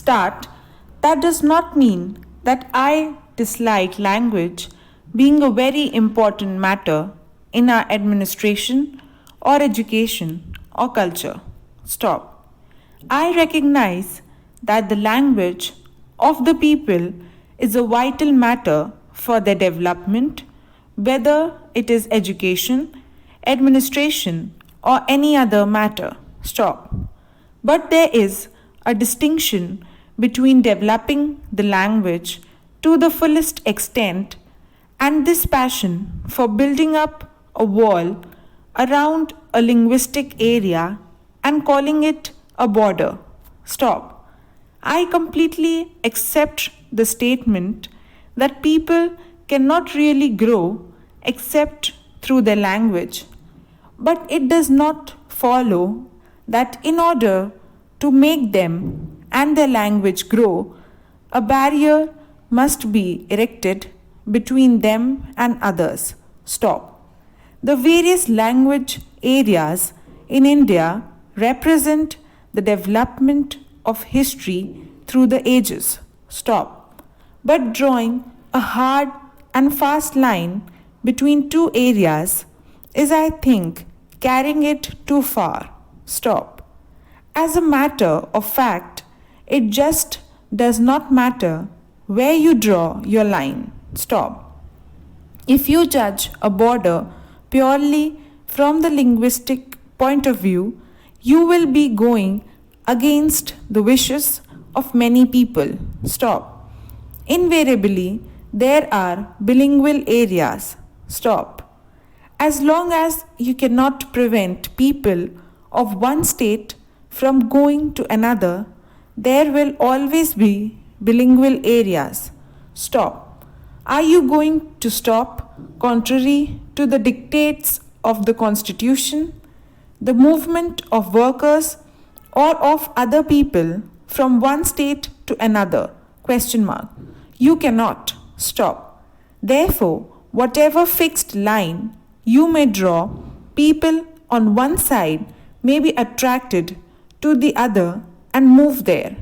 start, that does not mean that I dislike language being a very important matter in our administration or education or culture. Stop. I recognize that the language of the people is a vital matter for their development, whether it is education, administration, or any other matter. Stop. But there is a distinction between developing the language to the fullest extent and this passion for building up a wall around a linguistic area and calling it a border. Stop. I completely accept the statement that people cannot really grow except through their language. But it does not follow that in order to make them and their language grow, a barrier must be erected between them and others. Stop. The various language areas in India represent the development of history through the ages. Stop. But drawing a hard and fast line between two areas is, I think, carrying it too far. Stop. As a matter of fact, it just does not matter where you draw your line. Stop. If you judge a border purely from the linguistic point of view, you will be going against the wishes of many people. Stop. Invariably, there are bilingual areas. Stop. As long as you cannot prevent people of one state from going to another, there will always be bilingual areas. Stop. Are you going to stop contrary to the dictates of the Constitution, the movement of workers, or of other people from one state to another? Question mark. You cannot. Stop. Therefore, whatever fixed line you may draw, people on one side may be attracted to the other and move there,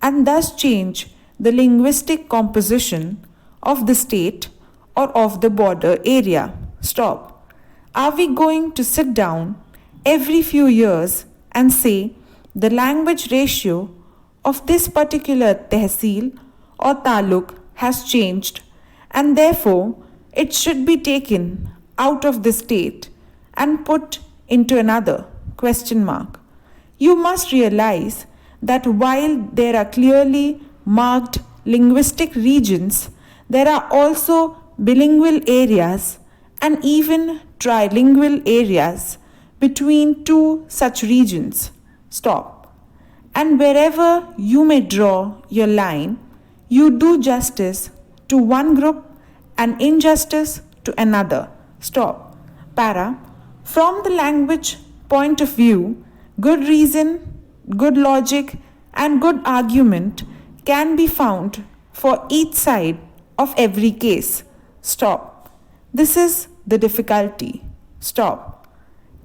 and thus change the linguistic composition of the state or of the border area. Stop. Are we going to sit down every few years and say the language ratio of this particular tehsil or taluk has changed and therefore it should be taken out of the state and put into another? Question mark. You must realize that while there are clearly marked linguistic regions, there are also bilingual areas and even trilingual areas between two such regions. Stop. And wherever you may draw your line, you do justice to one group and injustice to another. Stop. Para. From the language point of view, good reason, good logic, and good argument can be found for each side of every case. Stop. This is the difficulty. Stop.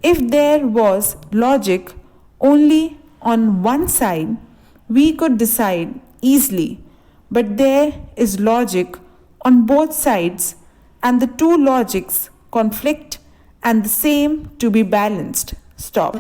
If there was logic only on one side, we could decide easily, but there is logic on both sides, and the two logics conflict and the same to be balanced. Stop.